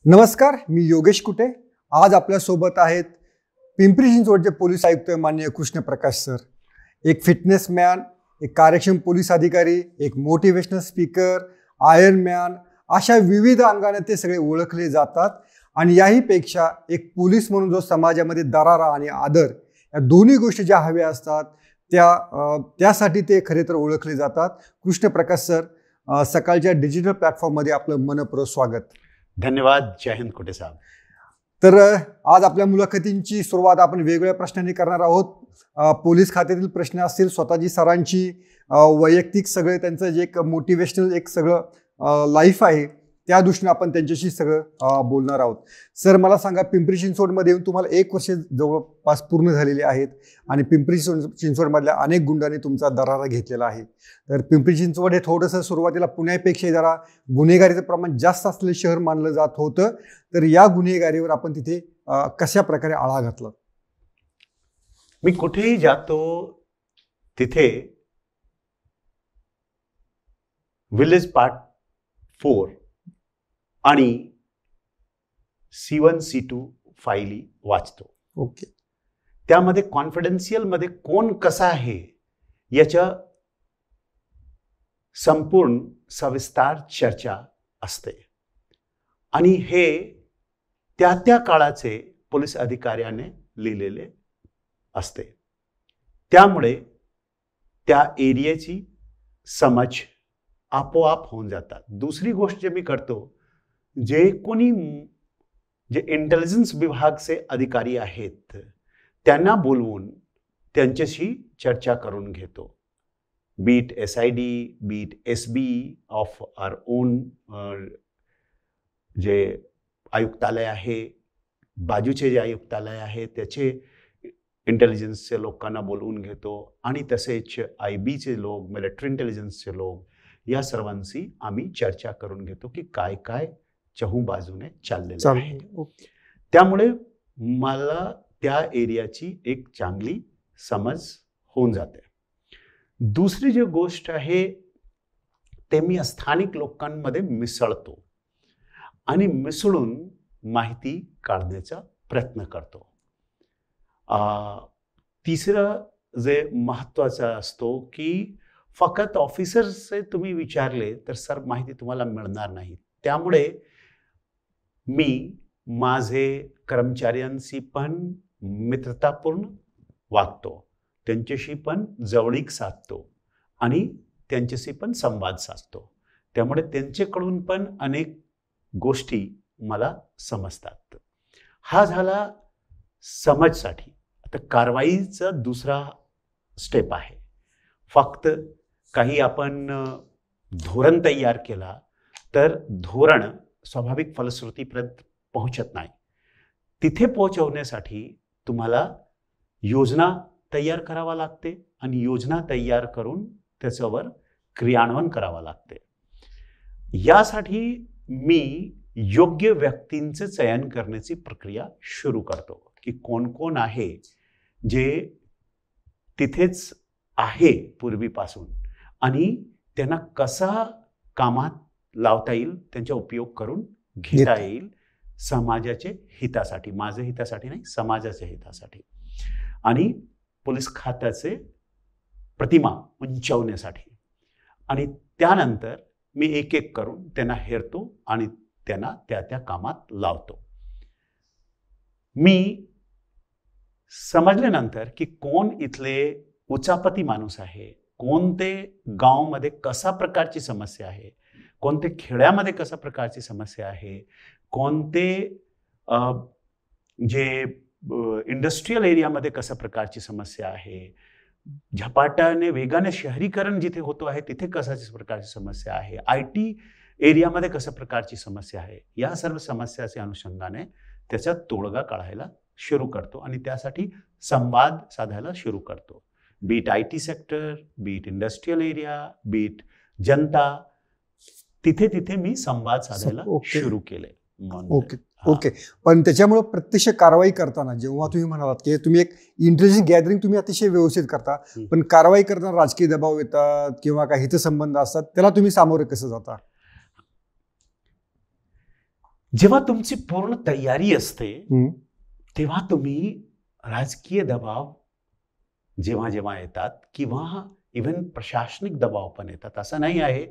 नमस्कार, मी योगेश कुटे. आज आपल्यासोबत आहेत पिंपरी चिंचवडचे पोलीस आयुक्त माननीय कृष्ण प्रकाश सर. एक फिटनेसमॅन, एक कार्यक्षम पोलीस अधिकारी, एक मोटिवेशनल स्पीकर, आयर्न मॅन, अशा विविध अंगाने ते सगळे ओळखले जातात. आणि याहीपेक्षा एक पोलीस म्हणून जो समाजामध्ये दरारा आणि आदर या दोन्ही गोष्टी ज्या हव्या असतात त्यासाठी ते खरे तर ओळखले जातात. कृष्ण प्रकाश सर, सकाळच्या डिजिटल प्लॅटफॉर्ममध्ये आपलं मनपूर्वक स्वागत. धन्यवाद. जय हिंद कुटे साहेब. तर आज आपल्या मुलाखतींची सुरुवात आपण वेगवेगळ्या प्रश्नांनी करणार आहोत. पोलीस खात्यातील प्रश्न असतील, स्वतःची सरांची वैयक्तिक सगळे त्यांचं जे एक मोटिवेशनल एक सगळं लाईफ आहे त्या दृष्टीने आपण त्यांच्याशी सगळं बोलणार आहोत. सर, मला सांगा, पिंपरी चिंचवडमध्ये येऊन तुम्हाला 1 वर्ष जवळपास पूर्ण झालेली आहेत आणि पिंपरी चिंचवडमधल्या अनेक गुंडांनी तुमचा दरारा घेतलेला आहे. तर पिंपरी चिंचवड हे थोडंसं सुरुवातीला पुण्यापेक्षा जरा गुन्हेगारीचं प्रमाण जास्त असलेलं शहर मानलं जात होतं. तर या गुन्हेगारीवर आपण तिथे कशा प्रकारे आळा घातला? मी कुठेही जातो तिथे विलेज पार्ट 4 आणि C1 C2 फाईली वाचतो. ओके. त्यामध्ये कॉन्फिडेन्शियल मध्ये कोण कसा आहे याच्या संपूर्ण सविस्तार चर्चा असते आणि हे त्या त्या काळाचे पोलीस अधिकाऱ्याने लिहिलेले असते. त्यामुळे त्या एरियाची समज आपोआप होऊन जातात. दुसरी गोष्ट जे मी करतो, जे इंटेलिजन्स विभागचे अधिकारी आहेत त्यांना बोलवून त्यांच्याशी चर्चा करून घेतो. Beat SID, beat SB of our own जे आयुक्तालय आहे, बाजूचे जे आयुक्तालय आहे त्याचे इंटेलिजन्सचे लोकांना बोलवून घेतो आणि तसेच IBचे लोक, मिलिटरी इंटेलिजन्सचे लोक, या सर्वांशी आम्ही चर्चा करून घेतो की काय काय चहू बाजूने चाललेलं आहे. त्यामुळे मला त्या एरियाची एक चांगली समज होऊन जाते. दुसरी जी गोष्ट आहे ते मी स्थानिक लोकांमध्ये मिसळतो आणि मिसळून माहिती काढण्याचा प्रयत्न करतो. तिसरं जे महत्त्वाचं असतो की फक्त ऑफिसरचे तुम्ही विचारले तर सर माहिती तुम्हाला मिळणार नाही. त्यामुळे मी माझे कर्मचाऱ्यांशी पण मित्रतापूर्ण वागतो, त्यांच्याशी पण जवळीक साधतो आणि त्यांच्याशी पण संवाद साधतो. त्यामुळे त्यांच्याकडून पण अनेक गोष्टी मला समजतात. हा झाला समजसाठी. आता कारवाईचा दुसरा स्टेप आहे. फक्त काही आपण धोरण तयार केला तर धोरण स्वाभाविक फलश्रुतीपर्यंत पोहोचत नाही. तिथे पोहोचवण्यासाठी तुम्हाला योजना तयार करावा लागते आणि योजना तयार करून त्याच्यावर क्रियान्वयन करावं लागते. यासाठी मी योग्य व्यक्तींचे चयन करण्याची प्रक्रिया सुरू करतो की कोण कोण आहे जे तिथेच आहे पूर्वीपासून आणि त्यांना कसा कामात लावता येईल, त्यांचा उपयोग करून घेता येईल समाजाच्या हितासाठी, माझ्या हितासाठी नाही, समाजाच्या हितासाठी आणि पोलीस खात्याचे प्रतिमा उंचावण्यासाठी. आणि त्यानंतर मी एक एक करून त्यांना हेरतो आणि त्यांना त्या त्या कामात लावतो. मी समजल्यानंतर की कोण इथले उचापती माणूस आहे, कोणते गावामध्ये कशा प्रकारची समस्या आहे, कोणते खेड्यामध्ये कशा प्रकारची समस्या आहे, कोणते जे इंडस्ट्रियल एरियामध्ये कशा प्रकारची समस्या आहे, झपाट्याने वेगाने शहरीकरण जिथे होतो आहे तिथे कशाची प्रकारची समस्या आहे, IT एरियामध्ये कशा प्रकारची समस्या आहे, या सर्व समस्याच्या अनुषंगाने त्याचा तोडगा काढायला सुरू करतो आणि त्यासाठी संवाद साधायला सुरू करतो. Beat IT sector, beat industrial area, beat जनता, तिथे तिथे मी संवाद साधायला सुरू केले. ओके. पण त्याच्यामुळे प्रत्यक्ष कारवाई करताना जेव्हा तुम्ही म्हणालात की तुम्ही एक इंटेलिजन्स गॅदरिंग तुम्ही अतिशय व्यवस्थित करता, पण कारवाई करताना राजकीय दबाव येतात किंवा काही हितसंबंध असतात, त्याला तुम्ही सामोरे कसं जाता? जेव्हा तुमची पूर्ण तयारी असते हम्म. तेव्हा तुम्ही राजकीय दबाव जेव्हा जेव्हा येतात किंवा इव्हन प्रशासनिक दबाव पण येतात. असं नाही आहे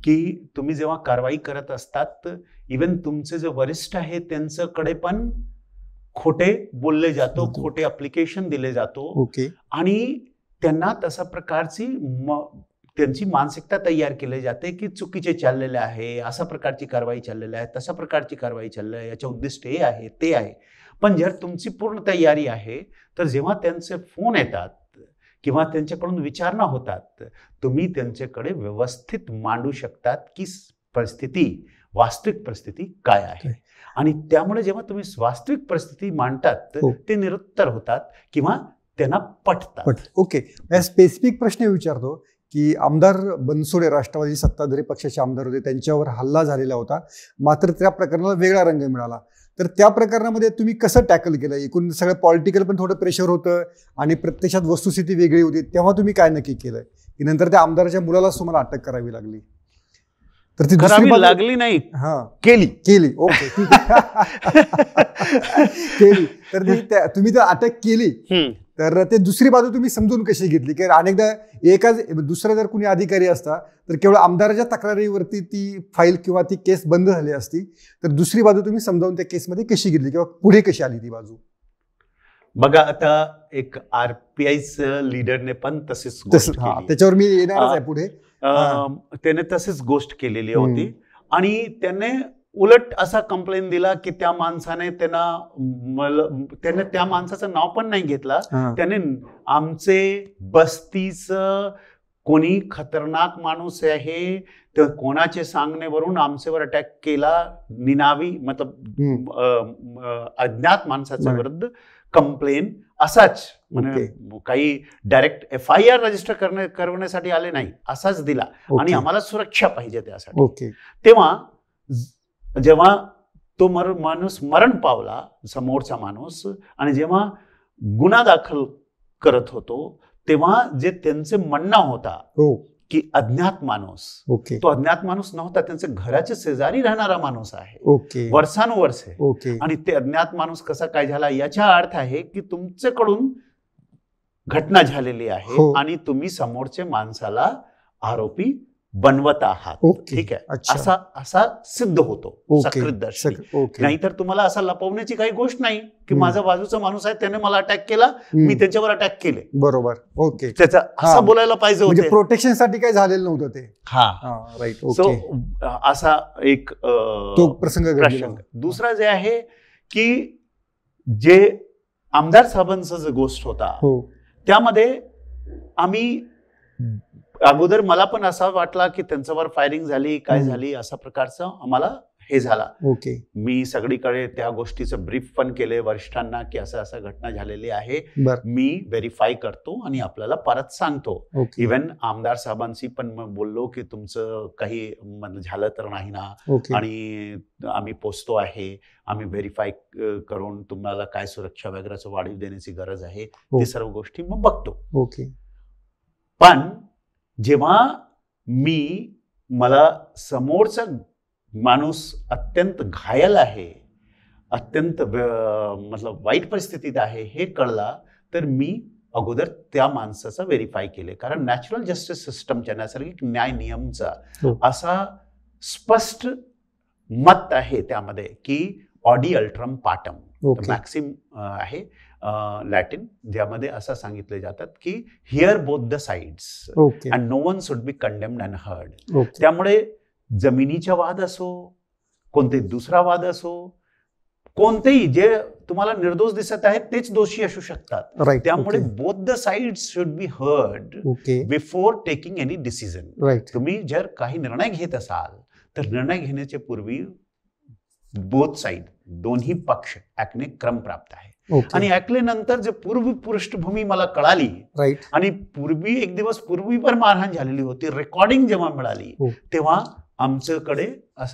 की तुम्ही जेव्हा कारवाई करत असतात इव्हन तुमचे जे वरिष्ठ आहे त्यांच्याकडे पण खोटे बोलले जातो, खोटे अप्लिकेशन दिले जातो ओके. आणि त्यांना तशा प्रकारची त्यांची मानसिकता तयार केली जाते की चुकीचे चाललेले आहे, अशा प्रकारची कारवाई चाललेली आहे, तशा प्रकारची कारवाई चाललेली आहे, याचे उद्दिष्ट हे आहे ते आहे. पण जर तुमची पूर्ण तयारी आहे तर जेव्हा त्यांचे फोन येतात किंवा त्यांच्याकडून विचारणा होतात तुम्ही त्यांच्याकडे व्यवस्थित मांडू शकतात की परिस्थिती, वास्तविक परिस्थिती काय आहे. आणि त्यामुळे जेव्हा तुम्ही वास्तविक परिस्थिती मांडतात ते निरुत्तर होतात किंवा त्यांना पटतात. ओके. स्पेसिफिक प्रश्न विचारतो की आमदार बनसोडे राष्ट्रवादी सत्ताधारी पक्षाचे आमदार होते, त्यांच्यावर हल्ला झालेला होता, मात्र त्या प्रकरणाला वेगळा रंग मिळाला. तर त्या प्रकरणामध्ये तुम्ही कसं टॅकल केलं? एकूण सगळं पॉलिटिकल पण थोडं प्रेशर होतं आणि प्रत्यक्षात वस्तुस्थिती वेगळी होती, तेव्हा तुम्ही काय नक्की केलं की नंतर त्या आमदाराच्या मुलालाच तुम्हाला अटक करावी लागली? तर ती करावी लागली नाही, केली. ओके, ठीक आहे. केली. तर तुम्ही तर अटक केली, तर ते दुसरी बाजू तुम्ही समजून कशी घेतली? की अनेकदा एकाच दुसरा जर कुणी अधिकारी असता तर केवळ आमदाराच्या तक्रारीवरती ती फाईल किंवा ती केस बंद झाली असती, तर दुसरी बाजू तुम्ही समजावून त्या केसमध्ये कशी घेतली किंवा पुढे कशी आली ती बाजू? बघा, आता एक RPIचं लीडरने पण तशीच गोष्ट केली. त्याच्यावर मी येणारच आहे पुढे. त्याने तशीच गोष्ट केलेली होती आणि त्याने उलट असा कंप्लेंट दिला की त्या माणसाने त्याने त्या माणसाचं नाव पण नाही घेतला. त्याने आमचे बस्तीचं कोणी खतरनाक माणूस आहे तर कोणाचे सांगण्यावरून आमच्यावर अटॅक केला, निनावी मतलब अज्ञात माणसाच्या विरुद्ध कंप्लेंट असाच, म्हणजे काही डायरेक्ट FIR रजिस्टर करण्यासाठी आले नाही, असाच दिला आणि आम्हाला सुरक्षा पाहिजे त्यासाठी. तेव्हा जेव्हा तो माणूस मरण पावला, समोरचा माणूस, आणि जेव्हा गुन्हा दाखल करत होतो तेव्हा जे त्यांचे म्हणणं होता की अज्ञात माणूस, तो अज्ञात माणूस नव्हता, त्यांच्या घराच्या शेजारी राहणारा माणूस आहे वर्षानुवर्ष, आणि ते अज्ञात माणूस कसा काय झाला याचा अर्थ आहे की तुमच्याकडून घटना झालेली आहे आणि तुम्ही समोरच्या माणसाला आरोपी बनवत आहात. ठीक आहे, असा सिद्ध होतो सकृतदर्शी. नाहीतर तुम्हाला असा लपवण्याची काही गोष्ट नाही की माझा बाजूचा माणूस आहे, त्याने मला अटॅक केला, मी त्याच्यावर अटॅक केले. बरोबर. ओके. त्याचा असं बोलायला पाहिजे होतं. प्रोटेक्शन साठी काही झालेलं नव्हतं ते. राईट. सो असा एक प्रसंग. दुसरा जे आहे की जे आमदार साहेबांचा जो गोष्ट होता त्यामध्ये आम्ही अगोदर मला पण असा वाटला की त्यांच्यावर फायरिंग झाली, काय झाली, अशा प्रकारचं आम्हाला हे झाला. मी सगळीकडे त्या गोष्टीचं ब्रीफ पण केले वरिष्ठांना की असं घटना झालेली आहे, मी व्हेरीफाय करतो आणि आपल्याला परत सांगतो. इव्हन आमदार साहेबांशी पण बोललो की तुमचं काही झालं तर नाही ना, आणि आम्ही पोचतो आहे, आम्ही व्हेरीफाय करून तुम्हाला काय सुरक्षा वगैरेचं वाढीव देण्याची गरज आहे ती सर्व गोष्टी मग बघतो. पण जेव्हा मला समोरचा माणूस अत्यंत घायल आहे, अत्यंत मतलब वाईट परिस्थितीत आहे हे कळला, तर मी अगोदर त्या माणसाचा व्हेरीफाय केले. कारण नॅचरल जस्टिस सिस्टमच्या, नैसर्गिक न्याय नियमचा असा स्पष्ट मत आहे त्यामध्ये की ऑडी अल्ट्रम पार्टम मॅक्सिम आहे लॅटिन, ज्यामध्ये असं सांगितले जातात की hear both the sides and no one should be condemned and heard. त्यामुळे जमिनीचा वाद असो, कोणते दुसरा वाद असो, कोणतेही जे तुम्हाला निर्दोष दिसत आहेत तेच दोषी असू शकतात. त्यामुळे both the sides should be heard before taking any decision. तुम्ही जर काही निर्णय घेत असाल तर निर्णय घेण्याच्या पूर्वी बोथ साइड, दोन्ही पक्ष ऐकणे क्रम प्राप्त आहे. आणि ऐकल्यानंतर जे पूर्वी पृष्ठभूमी मला कळाली, आणि पूर्वी एक दिवस पूर्वी पण मारहाण झालेली होती, रेकॉर्डिंग जेव्हा मिळाली तेव्हा आमच्याकडे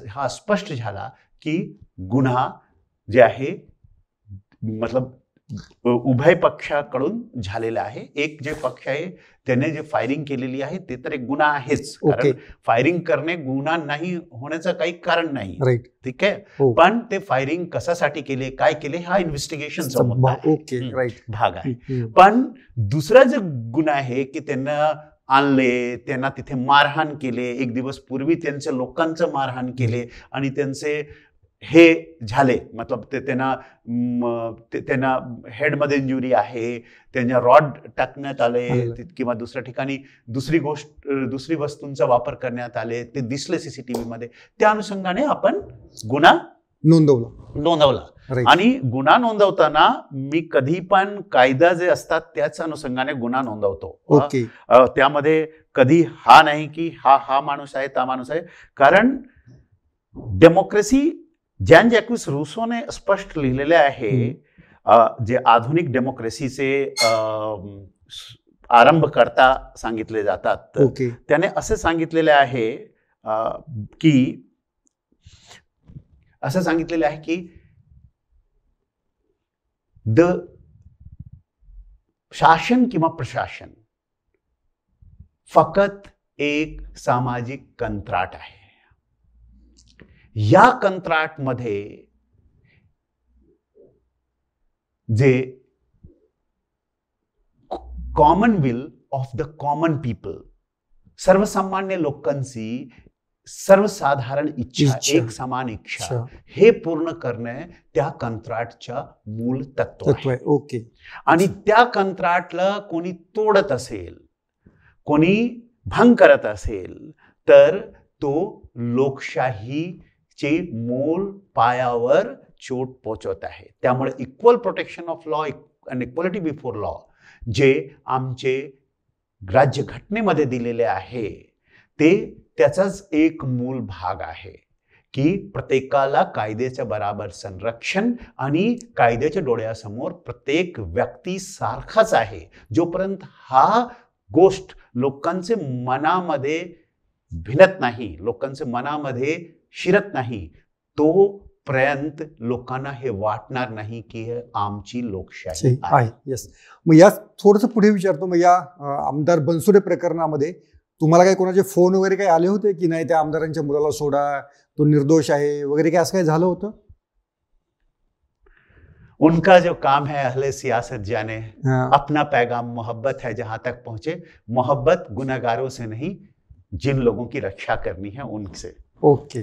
हा स्पष्ट झाला की गुन्हा जे आहे मतलब उभय पक्षाकडून झालेला आहे. एक जे पक्ष आहे त्याने जे फायरिंग केलेली आहे ते तर एक गुन्हा आहेच, कारण फायरिंग करणे गुन्हा नाही होण्याचं काही कारण नाही. राईट, ठीक आहे. पण ते फायरिंग कशासाठी केले, काय केले, हा इन्व्हेस्टिगेशनचा भाग आहे. पण दुसरा जो गुन्हा आहे की त्यांना आणले, त्यांना तिथे मारहाण केले, एक दिवस पूर्वी त्यांच्या लोकांचं मारहाण केले आणि त्यांचे हे झाले, मतलब ते त्यांना हेडमध्ये इंजुरी आहे, त्यांना रॉड टाकण्यात आले किंवा दुसऱ्या ठिकाणी दुसरी वस्तूंचा वापर करण्यात आले, ते दिसले सीसीटीव्ही मध्ये. त्या अनुषंगाने आपण गुन्हा नोंदवला. आणि गुन्हा नोंदवताना मी कधी पण कायदा जे असतात त्याच अनुषंगाने गुन्हा नोंदवतो. त्यामध्ये कधी हा नाही की हा माणूस आहे, ता माणूस आहे, कारण डेमोक्रेसी जॅन जॅक्विस रूसोने स्पष्ट लिहिलेले आहे, जे आधुनिक डेमोक्रेसीचे आरंभकर्ता सांगितले जातात. त्याने असे सांगितलेले आहे की शासन किंवा प्रशासन फक्त एक सामाजिक कंत्राट आहे. या कंत्राटमध्ये जे common will of the common people, सर्वसामान्य लोकांची सर्वसाधारण इच्छा, एक समान इच्छा, हे पूर्ण करणे त्या कंत्राटच्या मूळ तत्व आहे. आणि त्या कंत्राटला कोणी तोडत असेल, कोणी भंग करत असेल तर तो लोकशाहीचे मूळ पायावर चोट पोचवत आहे. त्यामुळे equal protection of law and equality before law जे आमचे राज्यघटनेमध्ये दिलेले आहे ते त्याचाच एक मूळ भाग आहे की प्रत्येकाला कायद्याच्या बराबर संरक्षण आणि कायद्याच्या डोळ्यासमोर प्रत्येक व्यक्ती सारखाच आहे. जोपर्यंत हा गोष्ट लोकांचे मनामध्ये भिनत नाही, लोकांचे मनामध्ये शिरत नाही, तोपर्यंत लोकांना हे वाटणार नाही की हे आमची लोकशाही आहे. येस. मग या थोडंसं पुढे विचारतो, मग या आमदार बनसोडे प्रकरणामध्ये तुम्हाला काही कोणाचे फोन वगैरे काही आले होते की नाही त्या आमदारांच्या मुलाला सोडा, तो निर्दोष आहे वगैरे, काय असं काही झालं होतं? उनका जो काम है अहले सियासत जाने, अपना पैगाम मोहब्बत है जहां तक पहुंचे. मोहब्बत गुनहगारों से नहीं, जिन लोगों की रक्षा करनी है उनसे. ओके.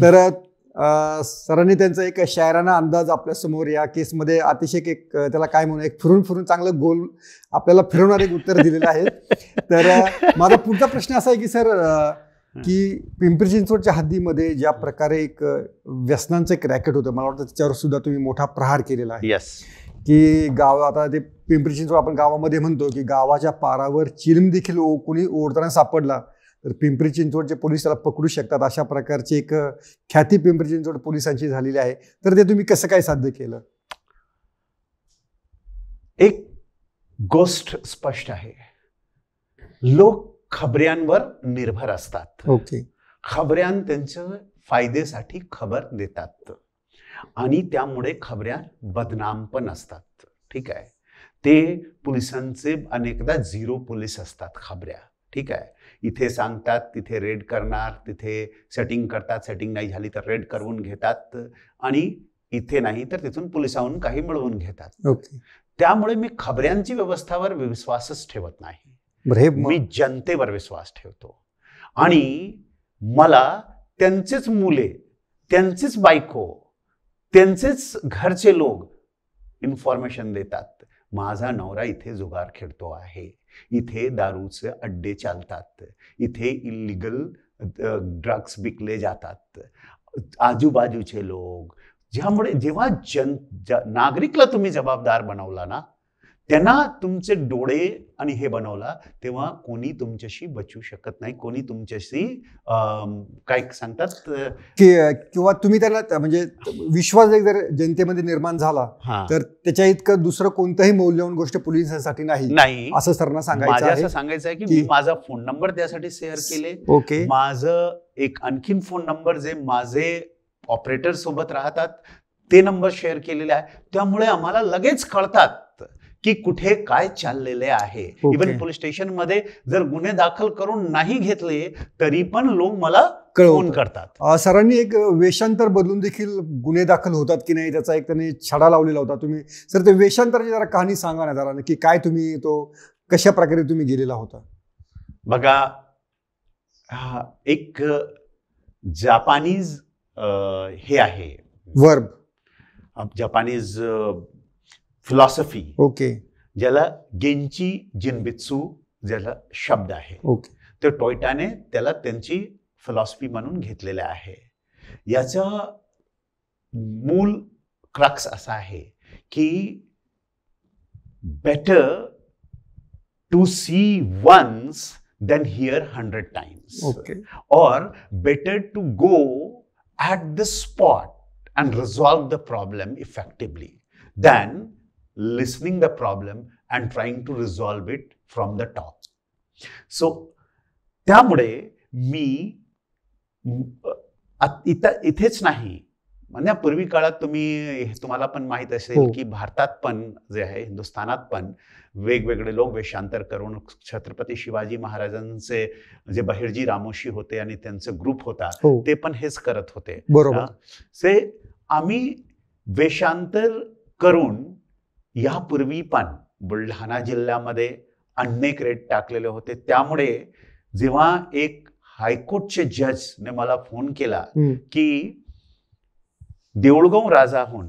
तर सरांनी त्यांचा एक शायराना अंदाज आपल्या समोर या केसमध्ये अतिशय एक त्याला काय म्हणू, एक फिरून फिरून चांगलं गोल आपल्याला फिरवणारे एक उत्तर दिलेलं आहे. तर माझा पुढचा प्रश्न असा आहे की सर, की पिंपरी चिंचवडच्या हद्दीमध्ये ज्या प्रकारे एक व्यसनांचं एक रॅकेट होतं, मला वाटतं त्याच्यावर सुद्धा तुम्ही मोठा प्रहार केलेला आहे. की गाव, आता ते पिंपरी चिंचवड आपण गावामध्ये म्हणतो की गावाच्या पारावर चिलीम देखील कोणी ओढताना सापडला तर पिंपरी चिंचवडचे पोलीस त्याला पकडू शकतात, अशा प्रकारची एक ख्याती पिंपरी चिंचवड पोलिसांची झालेली आहे. तर ते तुम्ही कसं काय साध्य केलं? एक गोष्ट स्पष्ट आहे, लोक खबऱ्यांवर निर्भर असतात. खबऱ्यां त्यांच्या फायद्यासाठी खबर देतात आणि त्यामुळे खबऱ्या बदनाम पण असतात. ठीक आहे. ते पोलिसांचे अनेकदा झिरो पोलीस असतात खबऱ्या. ठीक आहे. इथे सांगतात, तिथे रेड करणार, तिथे सेटिंग करतात, सेटिंग नाही झाली तर रेड करून घेतात आणि इथे नाही तर तिथून पोलिसांहून काही मिळवून घेतात. त्यामुळे मी खबऱ्यांची व्यवस्थावर विश्वासच ठेवत नाही. मी जनतेवर विश्वास ठेवतो आणि मला त्यांचेच मुले, त्यांचेच बायको, त्यांचेच घरचे लोक इन्फॉर्मेशन देतात. माझा नवरा इथे जुगार खेळतो आहे, इथे दारूचे अड्डे चालतात, इथे इल्लीगल ड्रग्स विकले जातात, आजूबाजूचे लोक. ज्यामुळे जेव्हा नागरिकला तुम्ही जबाबदार बनवला ना, त्यांना तुमचे डोळे आणि हे बनवला, तेव्हा कोणी तुमच्याशी बचू शकत नाही, कोणी तुमच्याशी काय सांगतात किंवा तुम्ही त्यांना म्हणजे विश्वास जर जनतेमध्ये निर्माण झाला तर त्याच्या इतकं दुसरं कोणतंही मौल्यवान गोष्ट पोलिसांसाठी नाही असं सरना सांगायचं आहे. असं सांगायचं आहे की मी माझा फोन नंबर त्यासाठी शेअर केले. माझं एक आणखीन फोन नंबर जे माझे ऑपरेटर सोबत राहतात ते नंबर शेअर केलेले आहे. त्यामुळे आम्हाला लगेच कळतात की कुठे काय चाललेले आहे. इव्हन पोलीस स्टेशन मध्ये जर गुन्हे दाखल करून नाही घेतले तरी पण लोक मला फोन करतात. सरांनी एक वेषांतर बदलून देखील गुन्हे दाखल होतात की नाही त्याचा एक त्यांनी छडा लावलेला होता. तुम्ही सर ते वेषांतराची जरा कहाणी सांगा ना जरा, की काय तुम्ही तो कशा प्रकारे तुम्ही गेलेला होता? बघा, एक जापानीज हे आहे वर्ब, जपानीज फिलॉसॉफी, ओके, ज्याला गेंची जिनबित्सू ज्याला शब्द आहे, ओके, तर टोयोटाने त्याला त्यांची फिलॉसॉफी म्हणून घेतलेलं आहे. याचा मूल क्रक्स असा आहे की better to see once than hear 100 times, okay, or better to go at the spot and resolve the problem effectively than listening the problem and trying to resolve it from the top. So त्यामुळे मी इथेच नाही, म्हणजे पूर्वी काळात तुम्हाला पण माहित असेल की भारतात पण जे आहे, हिंदुस्थानात पण वेगवेगळे लोक वेषांतर करून छत्रपती शिवाजी महाराजांचे जे बहिर्जी रामोशी होते आणि त्यांचे ग्रुप होता ते पण हेच करत होते. बरोबर. आम्ही वेषांतर करून यापूर्वी पण बुलढाणा जिल्ह्यामध्ये अनेक रेड टाकलेले होते. त्यामुळे जेव्हा एक हायकोर्टचे जजने मला फोन केला की देऊळगाव राजाहून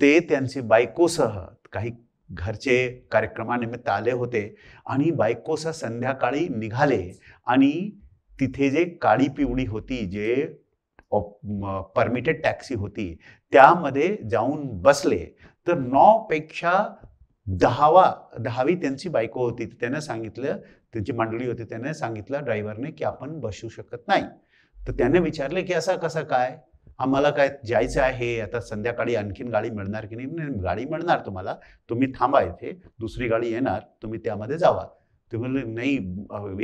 ते त्यांची बायकोसह काही घरचे कार्यक्रमानिमित्त आले होते आणि बायकोसह संध्याकाळी निघाले आणि तिथे जे काळी पिवळी होती, जे परमिटेड टॅक्सी होती, त्यामध्ये जाऊन बसले. तर 9 पेक्षा 10वी त्यांची बायको होती. त्याने सांगितलं, त्यांची मंडळी होती, त्याने सांगितलं ड्रायव्हरने की आपण बसू शकत नाही. तर त्याने विचारले की असं कसं काय, आम्हाला काय जायचं आहे, आता संध्याकाळी आणखीन गाडी मिळणार की नाही? गाडी मिळणार तुम्हाला, तुम्ही थांबा इथे, दुसरी गाडी येणार, तुम्ही त्यामध्ये जावा. ते म्हणले नाही,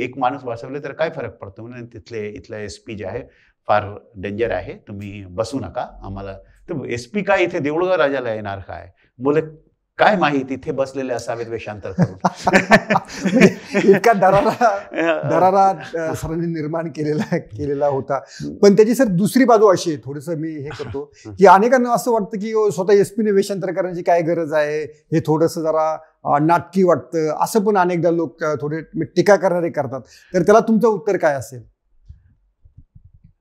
एक माणूस वाचवले तर काय फरक पडतो, म्हणजे इथला SP जे आहे फार डेंजर आहे, तुम्ही बसू नका आम्हाला. तर SP काय इथे देऊळगाव राजाला येणार काय? बोले काय माहित, इथे बसलेले असावेत वेषांतर करून. इतका दरारा सरांनी निर्माण केलेला होता. पण त्याची सर दुसरी बाजू अशी आहे, थोडंसं मी हे करतो की अनेकांना असं वाटतं की स्वतः SP ने वेषांतर करण्याची काय गरज आहे, हे थोडंसं जरा नाटकी वाटतं, असं पण अनेकदा लोक थोडे टीका करणारे करतात. तर त्याला तुमचं उत्तर काय असेल?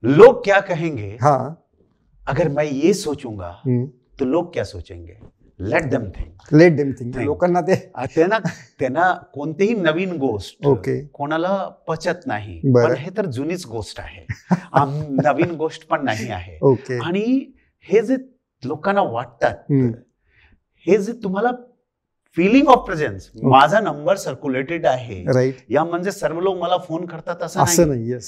लोग क्या कहेंगे, हाँ, अगर मैं ये सोचूंगा तो लोग क्या सोचेंगे? Let them think. लोकांना त्यांना कोणतीही नवीन गोष्ट कोणाला पचत नाही, पण हे तर जुनीच गोष्ट आहे, नवीन गोष्ट पण नाही आहे. आणि हे जे लोकांना वाटतात, हे जे तुम्हाला फिलिंग ऑफ प्रेझेन्स, माझा नंबर सर्क्युलेटेड आहे, या म्हणजे सर्व लोक मला फोन करतात असं नाही.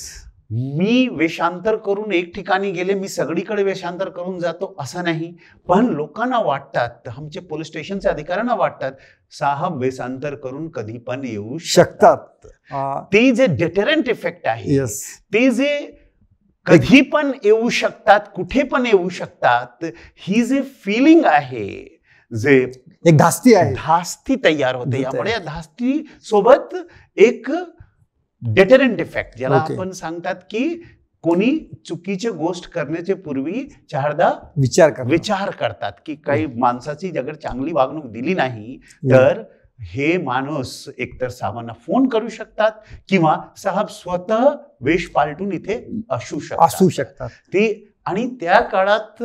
मी वेषांतर करून एक ठिकाणी गेले, मी सगळीकडे वेषांतर करून जातो असं नाही. पण लोकांना वाटतात, आमचे पोलीस स्टेशनच्या अधिकाऱ्यांना वाटतात, साहब वेषांतर करून कधी पण येऊ शकतात. ते जे डिटरंट इफेक्ट आहे, ते जे कधी पण येऊ शकतात, कुठे पण येऊ शकतात, ही जे फिलिंग आहे, जे एक धास्ती तयार होते. यामुळे या धास्ती सोबत एक डेटरंट इफेक्ट, ज्याला आपण सांगतात की कोणी चुकीची गोष्ट करण्याच्या पूर्वी 4दा विचार करतात की काही माणसाची अगर चांगली वागणूक दिली नाही तर हे माणूस एकतर साहेबांना फोन करू शकतात किंवा साहेब स्वतः वेश पालटून इथे असू शकतात. ते आणि त्या काळात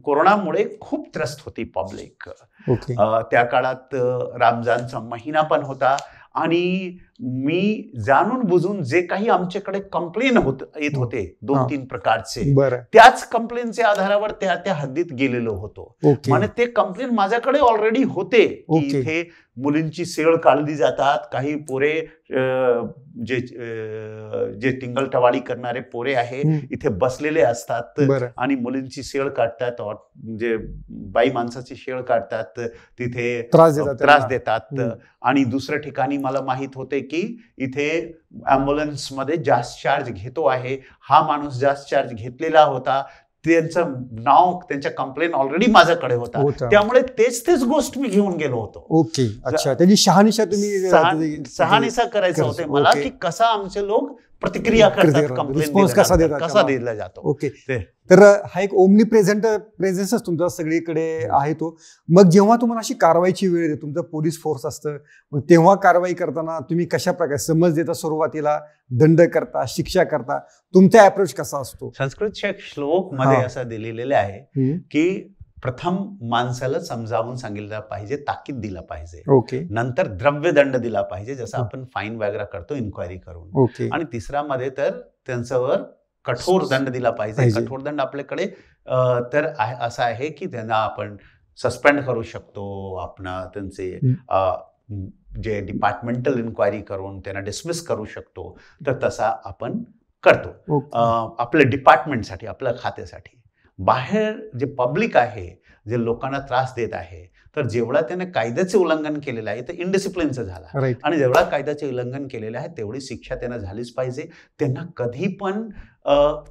कोरोनामुळे खूप त्रस्त होती पब्लिक. त्या काळात रमजानचा महिना पण होता आणि मी जाणून बुजून जे काही आमच्याकडे कंप्लेन येत होते 2-3 प्रकारचे, त्याच कंप्लेनच्या आधारावर त्या हद्दीत गेलेलो होतो. म्हणजे ते कंप्लेन माझ्याकडे ऑलरेडी होते की इथे मुलींची सेळ काढली जातात, काही पोरे जे टिंगलटवाळी करणारे पोरे आहे इथे बसलेले असतात आणि मुलींची सेळ काढतात, म्हणजे बाई माणसाची शेळ काढतात, तिथे त्रास देतात. आणि दुसऱ्या ठिकाणी मला माहित होते की इथे ॲम्ब्युलन्स मध्ये जास्त चार्ज घेतो आहे, हा माणूस जास्त चार्ज घेतलेला होता, त्यांचं नाव, त्यांच्या कंप्लेंट ऑलरेडी माझ्याकडे होता, त्यामुळे तेच गोष्ट मी घेऊन गेलो होतो. ओके, अच्छा, त्याची शहानिशा तुम्ही शहानिशा करायचं होते मला, की कसा आमचे लोक प्रतिक्रिया करतात, रिस्पॉन्स कसा दिला जातो. ओके, तर हा एक ओमनी प्रेझेन्सच तुमचा सगळीकडे आहे तो. मग जेव्हा तुम्हाला अशी कारवाईची वेळ येते, तुमचं पोलीस फोर्स असतं, मग तेव्हा कारवाई करताना तुम्ही कशा प्रकारे समज देता, सुरुवातीला दंड करता, शिक्षा करता, तुमचा अप्रोच कसा असतो? संस्कृत श्लोक मध्ये असं दिलेलं आहे की प्रथम माणसाला समजावून सांगितलं पाहिजे, ताकीद दिला पाहिजे, ओके, नंतर द्रव्यदंड दिला पाहिजे, जसं आपण फाईन वगैरे करतो इन्क्वायरी करून, ओके, आणि तिसऱ्यामध्ये तर त्यांच्यावर कठोर दंड दिला पाहिजे. कठोर दंड आपल्याकडे तर असा आहे की त्यांना आपण सस्पेंड करू शकतो, आपण त्यांचे जे डिपार्टमेंटल इन्क्वायरी करून त्यांना डिसमिस करू शकतो, तर तसा आपण करतो आपल्या डिपार्टमेंटसाठी, आपल्या खात्यासाठी. बाहेर जे पब्लिक आहे, जे लोकांना त्रास देत आहे, तर जेवढा त्याने कायद्याचे उल्लंघन केलेलं आहे, तर इनडिसिप्लिनचं झाला, आणि जेवढा कायद्याचे उल्लंघन केलेलं आहे तेवढी शिक्षा त्यांना झालीच पाहिजे. त्यांना कधी पण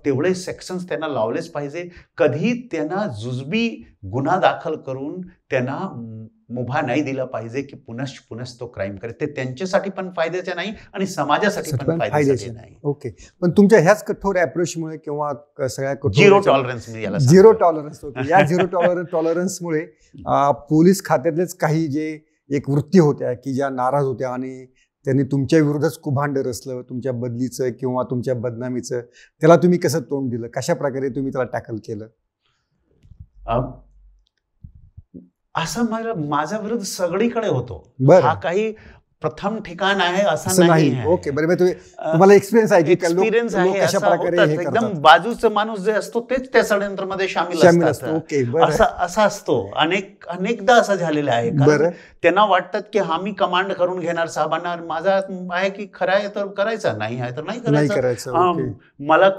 तेवढे सेक्शन्स त्यांना लावलेच पाहिजे. कधी त्यांना जुजबी गुन्हा दाखल करून त्यांना मुभा नाही दिला पाहिजे की पुनः तो क्राईम करे. ते त्यांच्यासाठी पण फायद्याचे नाही आणि समाजासाठी पण फायद्याचे नाही. ओके, पण तुमच्या ह्याच कठोर अप्रोचमुळे किंवा सगळ्या झिरो टॉलरन्स, झिरो टॉलरन्स, या झिरो टॉलरन्समुळे पोलीस खात्यातलेच काही जे एक वृत्ती होत्या की ज्या नाराज होत्या आणि त्यांनी तुमच्या विरोधात कुभांड रचलं, तुमच्या बदलीचं किंवा तुमच्या बदनामीचं, त्याला तुम्ही कसं तोंड दिलं, कशा प्रकारे तुम्ही त्याला टॅकल केलं? असं माझा विरोध सगळीकडे होतो. हा काही प्रथम ठिकाण आहे असं नाही. ओके, बरोबर, तुम्हाला एक्सपिरियन्स आहे, एक्सपिरियन्स आहे, एकदम बाजूचा माणूस जे असतो तेच त्या षडयंत्रामध्ये शामिल असतात, असं असतो. अनेकदा असं झालेलं आहे. त्यांना वाटतात की हा मी कमांड करून घेणार साहेबांना, माझा आहे की खरं आहे तर करायचा, नाही आहे तर नाही करायचं. मला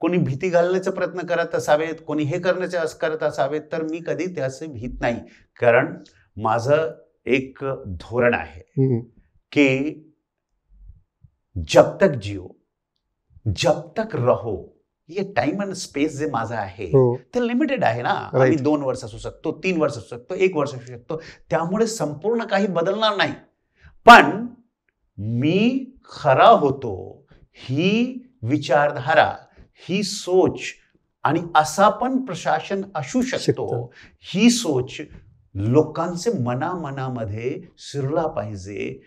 कोणी भीती घालण्याचा प्रयत्न करत असावेत, कोणी हे करण्याचे करत असावेत, तर मी कधी त्याचे भीत नाही. कारण माझं एक धोरण आहे की जब तक जियो जब तक रहो, ये टाइम अँड स्पेस जे माझं आहे ते लिमिटेड आहे ना. आणि 2 वर्ष असू शकतो, 3 वर्ष असू शकतो, 1 वर्ष असू शकतो, त्यामुळे संपूर्ण काही बदलणार नाही. पण मी खरा होतो ही विचारधारा, ही सोच, आणि असा पण प्रशासन असू शकतो, ही सोच लोकांचे मनामध्ये शिरला पाहिजे.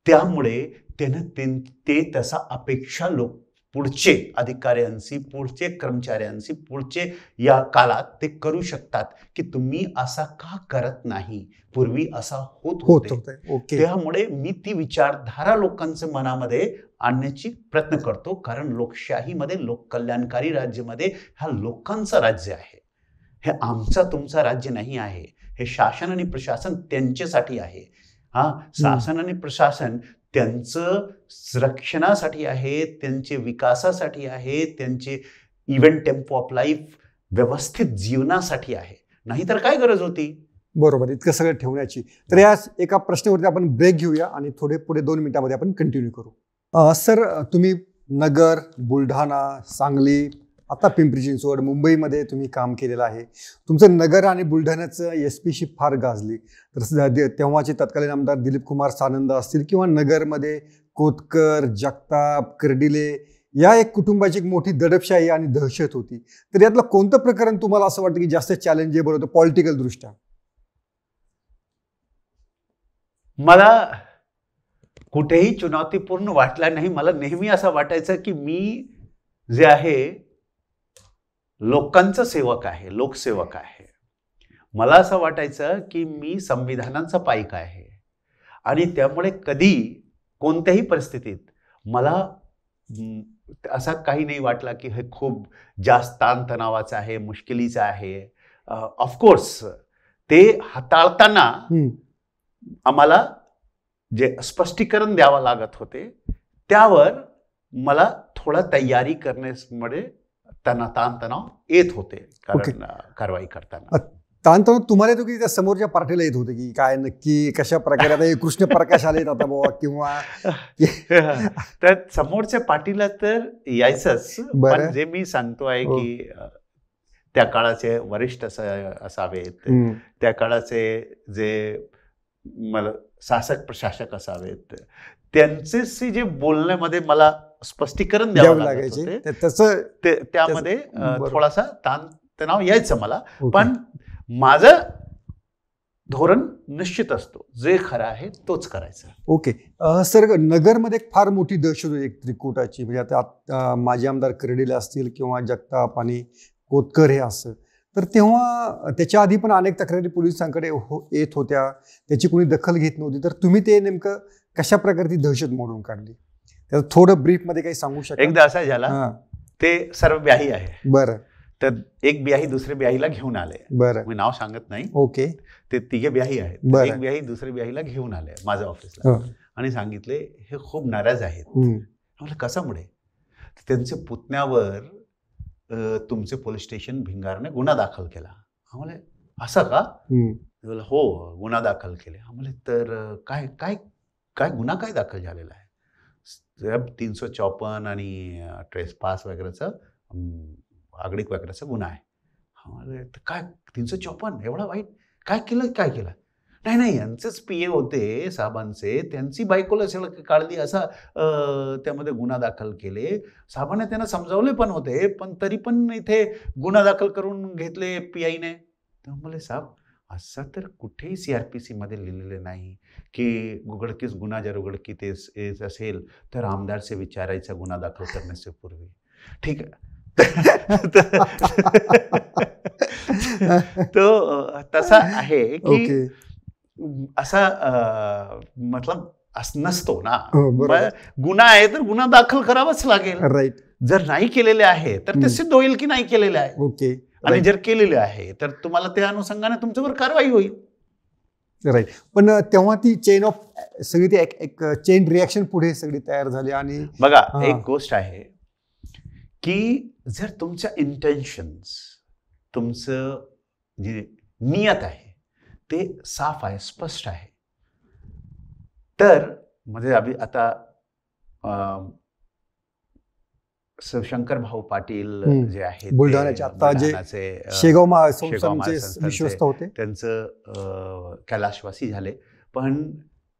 त्यामुळे ते तसा अपेक्षा लोक पुढचे अधिकाऱ्यांशी, पुढचे कर्मचाऱ्यांशी, पुढचे या काळात ते करू शकतात की तुम्ही असा का करत नाही, पूर्वी असा होत होते. त्यामुळे मी ती विचारधारा लोकांच्या मनामध्ये आणण्याची प्रयत्न करतो. कारण लोकशाहीमध्ये, लोककल्याणकारी राज्यामध्ये हा लोकांचं राज्य आहे. हे आमचा तुमचा राज्य नाही आहे. हे शासन आणि प्रशासन त्यांच्यासाठी आहे. शासन आणि प्रशासन त्यांचं रक्षणासाठी आहे, त्यांचे विकासासाठी आहे, त्यांचे इव्हन टेम्पो ऑफ लाईफ व्यवस्थित जीवनासाठी आहे. नाहीतर काय गरज होती? बरोबर, इतकं सगळं ठेवण्याची. तर या एका प्रश्नावरती आपण ब्रेक घेऊया आणि थोडे पुढे 2 मिनिटांमध्ये आपण कंटिन्यू करू. सर, तुम्ही नगर, बुलढाणा, सांगली, आता पिंपरी चिंचवड, मुंबईमध्ये तुम्ही काम केलेलं आहे. तुमचं नगर आणि बुलढाण्याचं SP फार गाजली. तर तेव्हाचे तत्कालीन आमदार दिलीप कुमार सानंद असतील किंवा नगरमध्ये कोतकर, जगताप, कर्डिले या एक कुटुंबाची एक मोठी दडपशाही आणि दहशत होती. तर यातलं कोणतं प्रकरण तुम्हाला असं वाटतं की जास्त चॅलेंजेबल होतं पॉलिटिकल दृष्ट्या? मला कुठेही चुनौतीपूर्ण वाटला नाही. मला नेहमी असं वाटायचं की मी जे आहे लोकांचा सेवक आहे, लोकसेवक आहे. मला असं वाटायचं की मी संविधानाचा पाईक आहे आणि त्यामुळे कधी कोणत्याही परिस्थितीत मला असा काही नाही वाटला की हे खूप जास्त ताणतणावाचं आहे, मुश्किलीचं आहे. ऑफकोर्स ते हाताळताना आम्हाला जे स्पष्टीकरण द्यावं लागत होते त्यावर मला थोडा तयारी करण्यामध्ये ताणतणाव येत होते कारवाई करताना. ताणतणाव तुम्हाला येतो की त्या समोरच्या पार्टीला येत होतं की काय नक्की कशा प्रकारे आता हे कृष्ण प्रकाश आलेत आता बाबा किंवा तर समोरच्या पार्टीला तर यायचंच, बरं. पण जे मी सांगतो आहे हो. की त्या काळाचे वरिष्ठ असावेत, त्या काळाचे जे मला शासक प्रशासक असावेत, त्यांचे जे बोलण्यामध्ये मला स्पष्टीकरण द्यावं लागत होते, त्याचं त्यामध्ये बरोबर. थोडासा ताणतणाव यायचं मला. ओके. पण माझं धोरण निश्चित असतो, जे खरं आहे तोच करायचं. ओके. सर, नगरमध्ये एक फार मोठी दहशत होती एक त्रिकुटाची, म्हणजे आता माजी आमदार कर्डिले असतील किंवा जगताप आणि कोतकर हे असं, तर तेव्हा त्याच्या आधी पण अनेक तक्रारी पोलिसांकडे येत होत्या, त्याची कोणी दखल घेत नव्हती. तर तुम्ही ते नेमकं कशा प्रकारे ती दहशत मोडून काढली, त्याचं थोडं ब्रीफमध्ये काही सांगू शकता? एकदा असा झाला, ते सर्व ब्याही आहे. बरं. तर एक ब्याही दुसऱ्या ब्याहीला घेऊन आले. बरं. मी नाव सांगत नाही. ओके. ते तिघे ब्याही आहेत. बरं. एक ब्याही दुसऱ्या ब्याहीला घेऊन आले माझ्या ऑफिसला आणि सांगितले हे खूप नाराज आहेत. म्हटलं कशामुळे? त्यांचे पुतण्यावर तुमचे पोलीस स्टेशन भिंगारने गुन्हा दाखल केला. आम्हाला असं का? हो, गुन्हा दाखल केले. आम्हाला तर काय काय काय गुन्हा काय दाखल झालेला आहे? 354 आणि ट्रेसपास वगैरेचा आगळीक वगैरेचा गुन्हा आहे. आम्हाला तर काय 354 एवढा वाईट? काय केलं? काय केलं? नाही, यांचेच PA होते साहेबांचे, त्यांची बायकोला सगळं काढली असा त्यामध्ये गुन्हा दाखल केले. साहेबांनी त्यांना समजावले पण होते, पण तरी पण इथे गुन्हा दाखल करून घेतले PIने. तर म्हणले साहेब असं तर कुठेही CRPC मध्ये लिहिलेलं नाही की उघडकीस गुन्हा जर उघडकीस येत असेल तर आमदारसे विचारायचा गुन्हा दाखल करण्याच्या पूर्वी. ठीक आहे. तो तसा आहे की असा मतलब नसतो ना. गुन्हा आहे तर गुन्हा दाखल करावाच लागेल. राईट. जर नाही केलेले आहे तर ते सिद्ध होईल की नाही केलेले आहे. ओके. आणि जर केलेले आहे तर तुम्हाला त्या अनुषंगाने तुमच्यावर कारवाई होईल. राईट. पण तेव्हा ती चेन ऑफ सगळी ती एक चेन रिॲक्शन पुढे सगळी तयार झाली. आणि बघा एक गोष्ट आहे की जर तुमच्या इंटेन्शन्स, तुमचं जे नियत आहे ते साफ आहे, स्पष्ट आहे, तर म्हणजे आता शंकर भाऊ पाटील जे आहेत बुलढाण्याचे आता जे शेगाव विश्वस्त होते, त्यांचं कैलाशवासी झाले. पण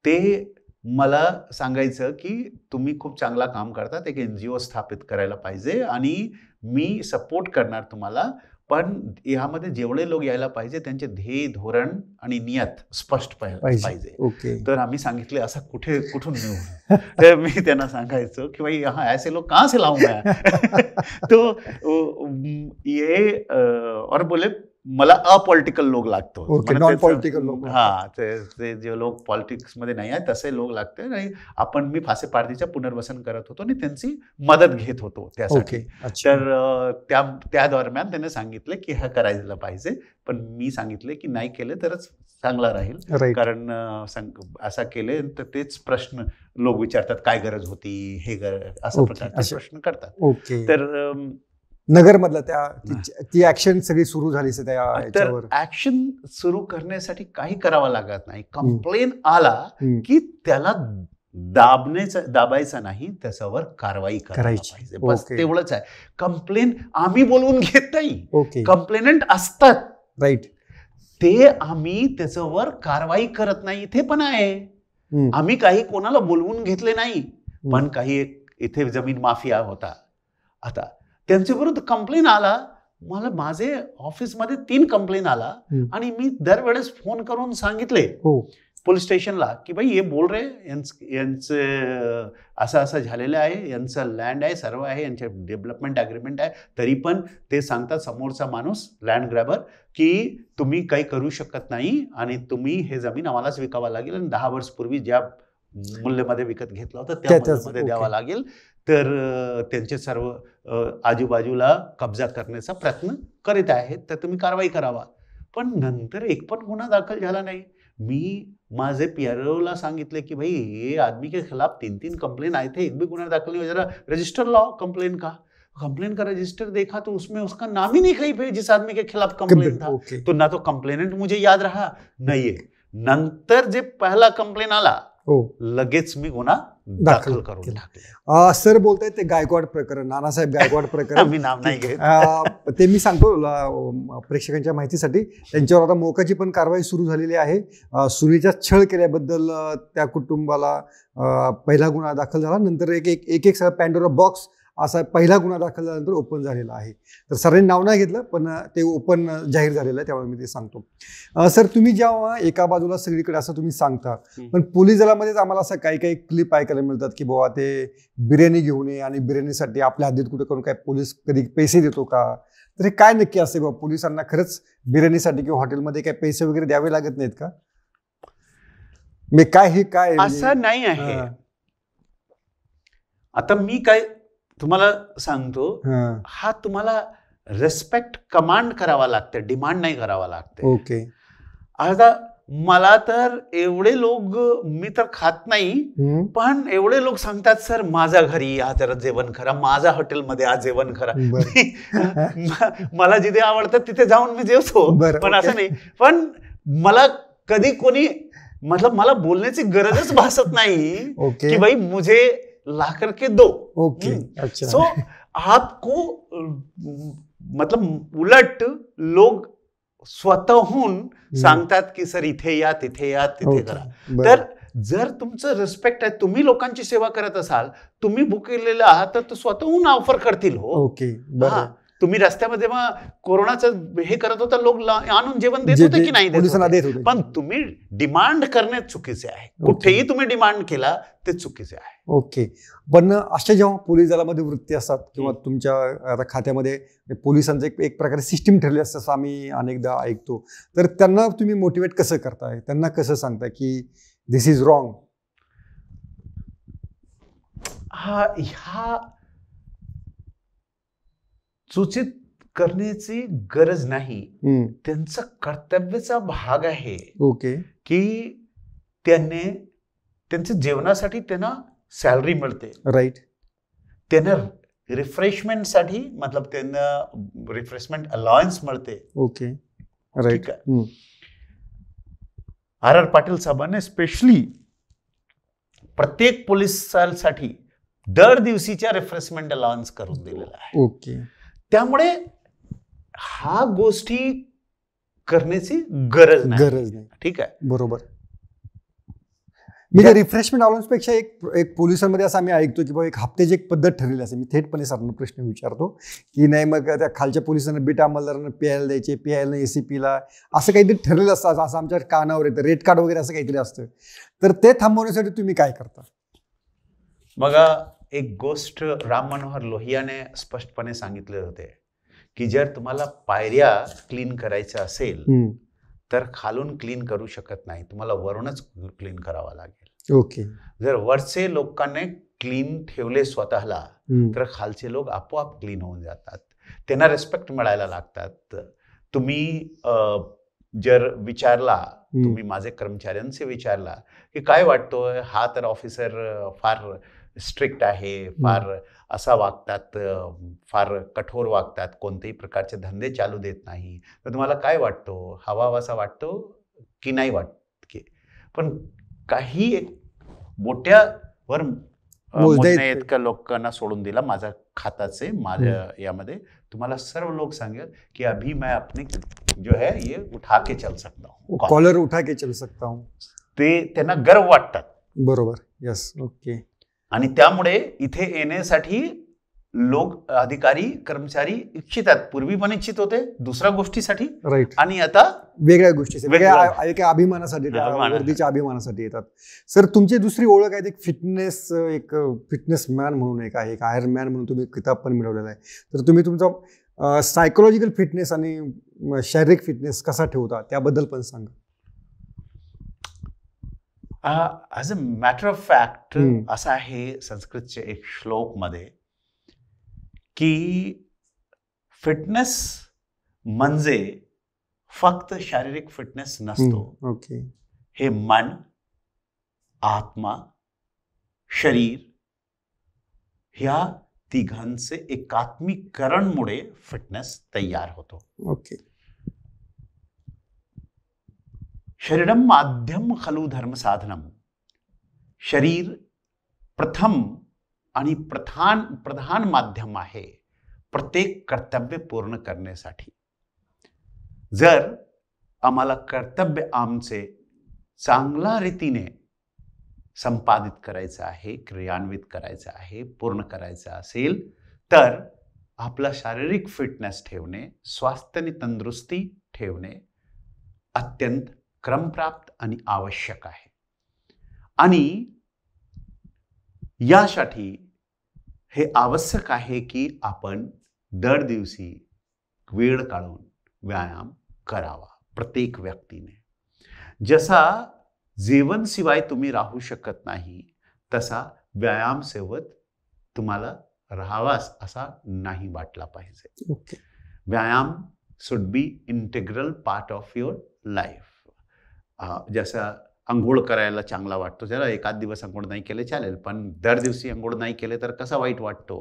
ते मला सांगायचं की तुम्ही खूप चांगला काम करतात, एक NGO स्थापित करायला पाहिजे आणि मी सपोर्ट करणार तुम्हाला, पण यामध्ये जेवढे लोक यायला पाहिजे त्यांचे ध्येय, धोरण आणि नियत स्पष्ट पाहिजे. ओके. तर आम्ही सांगितले असं कुठून नेऊ? तर मी त्यांना सांगायचो की भाई हाँ ऐसे लोग कहाँ से लाऊं मैं? तो ये और बोले मला अपॉलिटिकल लोक लागतो. नॉन पॉलिटिकल लोक. हा, ते जे लोक पॉलिटिक्स मध्ये नाही आहेत तसे लोक लागते. आणि मी फासे पारदीचं पुनर्वसन करत होतो आणि त्यांची मदत घेत होतो त्यासाठी. तर त्या दरम्यान त्याने सांगितले की हा करायला पाहिजे, पण मी सांगितले की नाही केले तरच चांगला राहील. कारण असं केले तर तेच प्रश्न लोक विचारतात, काय गरज होती, हे असा प्रकारचे प्रश्न करतात. तर नगर मधला ती ऍक्शन सगळी सुरू झाली. तर ऍक्शन सुरू करण्यासाठी काही करावं लागत नाही. कंप्लेन आला की त्याला दाबायचा नाही, त्याच्यावर कारवाई करायची पाहिजे, बस तेवढंच आहे. कंप्लेन आम्ही बोलवून घेत नाही, कंप्लेनंट असतात. राईट. ते आम्ही त्याच्यावर कारवाई करत नाही. इथे पण आहे, आम्ही काही कोणाला बोलवून घेतले नाही. पण काही इथे जमीन माफिया होता, आता त्यांच्या विरुद्ध कंप्लेन आला. मला माझे ऑफिसमध्ये 3 कंप्लेन आला आणि मी दरवेळेस फोन करून सांगितले पोलीस स्टेशनला की भाई हे बोल रे, यांचं असं झालेलं आहे, यांचं लँड आहे, सर्व आहे, यांचे डेव्हलपमेंट अग्रीमेंट आहे, तरी पण ते सांगतात समोरचा माणूस लँड ग्रॅबर की तुम्ही काही करू शकत नाही आणि तुम्ही हे जमीन आम्हालाच विकावा लागेल आणि 10 वर्षपूर्वी ज्या मूल्यामध्ये विकत घेतला होता त्या मूल्यामध्ये द्यावा लागेल. तर त्यांचे सर्व आजूबाजूला कब्जा करण्याचा प्रयत्न करीत आहेत, तर तुम्ही कारवाई करावा. पण नंतर एक पण गुन्हा दाखल झाला नाही. मी माझे PROला सांगितले की भाई ये आदमी के खिलाफ 3 कंप्लेन आए थे, एक भी गुन्हा दाखल नहीं, जरा रजिस्टर लाओ कंप्लेन का. कंप्लेन का रजिस्टर देखा तो उसमें उसका नाम ही नहीं कहीं पे जिस आदमी के खिलाफ कंप्लेन था. तो ना तो कंप्लेनेंट मुझे याद रहा नाहीये. नंतर जे पहिला कंप्लेन आला लगेच मी गुन्हा दाखल करून टाकले. सर बोलतायत ते गायकवाड प्रकरण, नानासाहेब गायकवाड प्रकरण. मी नाव नाही घेत. ते मी सांगतो प्रेक्षकांच्या माहितीसाठी. त्यांच्यावर आता मोकाची पण कारवाई सुरू झालेली आहे. सुनेचा छळ केल्याबद्दल त्या कुटुंबाला पहिला गुन्हा दाखल झाला. नंतर एक सगळं पॅन्डोरा बॉक्स असा पहिला गुन्हा दाखल झाल्यानंतर ओपन झालेला आहे. तर सरांनी नाव नाही घेतलं पण ते ओपन जाहीर झालेलं आहे, त्यामुळे मी ते सांगतो. सर, तुम्ही जेव्हा एका बाजूला सगळीकडे असं तुम्ही सांगता, पण पोलीस दलामध्येच आम्हाला असं काही क्लिप ऐकायला मिळतात की बाबा ते बिर्याणी घेऊन ये आणि बिर्याणीसाठी आपल्या हद्दीत कुठे करून काय पोलीस कधी पैसे देतो का? तर हे काय नक्की असते बाबा? पोलिसांना खरंच बिर्याणीसाठी किंवा हॉटेलमध्ये काय पैसे वगैरे द्यावे लागत नाहीत का? मी काय असं नाही आहे. आता मी काय तुम्हाला सांगतो, हा तुम्हाला रिस्पेक्ट कमांड करावा लागते, डिमांड नाही करावा लागते. ओके. आता मला तर एवढे लोक, मी तर खात नाही, पण एवढे लोक सांगतात सर माझ्या घरी आज जरा जेवण करा, माझ्या हॉटेलमध्ये आज जेवण करा. मला जिथे आवडतं तिथे जाऊन मी जेवतो, पण असं नाही. पण मला कधी कोणी मला बोलण्याची गरजच भासत नाही की भाई मुझे ला करके दो. ओके. अच्छा. सो आपको उलट लोग स्वतःहून सांगतात की सर इथे या, तिथे या, तिथे करा. तर जर तुमचं रिस्पेक्ट आहे, तुम्ही लोकांची सेवा करत असाल, तुम्ही भुकेलेले आहात, तर स्वतःहून ऑफर करतील. हो. ओके. तुम्ही रस्त्यामध्ये कोरोनाचं हे करत होता, लोक आणून जेवण देत होते की नाही देत होते? पण तुम्ही डिमांड करणे चुकीचे आहे. कुठेही तुम्ही डिमांड केला ते चुकीचे आहे. ओके. पण अशा जेव्हा पोलीस दलामध्ये वृत्ती असतात किंवा तुमच्या आता खात्यामध्ये पोलिसांचं एक प्रकारे सिस्टीम ठरली असतं, असं आम्ही अनेकदा ऐकतो, तर त्यांना तुम्ही मोटिवेट कसं करताय? त्यांना कसं सांगताय की दिस इज रॉंग? ह्या सूचित करण्याची गरज नाही. त्यांचा कर्तव्याचा भाग आहे. ओके. की त्यांच्या जेवणासाठी त्यांना सॅलरी मिळते. राईट. त्यांना रिफ्रेशमेंटसाठी त्यांना रिफ्रेशमेंट अलाउन्स मिळते. ओके. राईट. आर पाटील साहेबांनी स्पेशली प्रत्येक पोलिसांसाठी दर दिवशीच्या रिफ्रेशमेंट अलाउन्स करून दिलेला आहे. ओके. त्यामुळे हा गोष्टी करण्याची गरज नाही. ठीक आहे. बरोबर. मी त्या रिफ्रेशमेंट अलाउन्स पेक्षा एक पोलिसांमध्ये असं आम्ही ऐकतो की बाबा एक हप्त्याची एक पद्धत ठरलेली असते. मी थेटपणे सरांना प्रश्न विचारतो की नाही मग त्या खालच्या पोलिसांना बीट अंमलदारांना प्यायला द्यायचे, प्यायला ACPला असं काहीतरी ठरलेलं असतं, असं आमच्या कानावर येतं, रेट कार्ड वगैरे असं काहीतरी असतं. तर ते थांबवण्यासाठी तुम्ही काय करता? बघा, एक गोष्ट राम मनोहर लोहियाने स्पष्टपणे सांगितले होते की जर तुम्हाला पायऱ्या क्लीन करायच्या असेल तर खालून क्लीन करू शकत नाही, तुम्हाला वरूनच क्लीन करावा लागेल. ओके. जर वरचे लोकांनी क्लीन ठेवले स्वतःला तर खालचे लोक आपोआप क्लीन होऊन जातात, त्यांना रिस्पेक्ट मिळायला लागतात. तुम्ही जर विचारला, तुम्ही माझे कर्मचाऱ्यांचे विचारला की काय वाटतोय, हा तर ऑफिसर फार स्ट्रिक्ट आहे, फार असा वागतात, फार कठोर वागतात, कोणतेही प्रकारचे धंदे चालू देत नाही, तर तुम्हाला काय वाटतो, हवासा वाटतो की नाही वाटत? पण काही एक मोठ्यावर मोजण्या इतक्या लोकांना सोडून दिला माझ्या खात्याचे, माझ्या यामध्ये तुम्हाला सर्व लोक सांगेल की अभी मैं अपने जो है ये उठा के चल सकता हूँ, कॉलर उठा के चल सकता हूँ. ते त्यांना गर्व वाटतात. बरोबर. यस. ओके. आणि त्यामुळे इथे येण्यासाठी लोक, अधिकारी, कर्मचारी इच्छितात. पूर्वी पण इच्छित होते दुसऱ्या गोष्टीसाठी. राईट. आणि आता वेगळ्या गोष्टी, वेगळ्या अभिमानासाठी, वर्दीच्या अभिमानासाठी येतात. सर, तुमची दुसरी ओळख आहे एक फिटनेस मॅन म्हणून एक आहे, एक आयर्न मॅन म्हणून तुम्ही किताब पण मिळवलेला आहे. तर तुम्ही तुमचा सायकोलॉजिकल फिटनेस आणि शारीरिक फिटनेस कसा ठेवता त्याबद्दल पण सांगा. As a matter of fact असं आहे संस्कृतचे एक श्लोक मध्ये की फिटनेस म्हणजे फक्त शारीरिक फिटनेस नसतो. ओके. हे मन, आत्मा, शरीर ह्या तिघांचे एकात्मीकरणमुळे फिटनेस तयार होतो. ओके. शरीरम माध्यम खलु धर्म साधनम. शरीर प्रथम आणि प्रधान माध्यम आहे प्रत्येक कर्तव्य पूर्ण करण्यासाठी. जर आम्हाला कर्तव्य आमचे चांगल्या रीतीने संपादित करायचं आहे, क्रियान्वित करायचं आहे, पूर्ण करायचं असेल तर आपला शारीरिक फिटनेस ठेवणे, स्वास्थ्य आणि तंदुरुस्ती ठेवणे अत्यंत क्रमप्राप्त आणि आवश्यक आहे. आणि यासाठी हे आवश्यक आहे की आपण दर दिवशी वेळ काढून व्यायाम करावा प्रत्येक व्यक्तीने. जसा जेवणशिवाय तुम्ही राहू शकत नाही तसा व्यायाम सेवत तुम्हाला राहावास असा नाही वाटला पाहिजे. ओके. व्यायाम should be integral part of your life. जसा अंघोळ करायला चांगला वाटतो, जरा एखाद दिवस अंघोळ नाही केले चालेल, पण दर दिवशी अंघोळ नाही केले तर कसा वाईट वाटतो.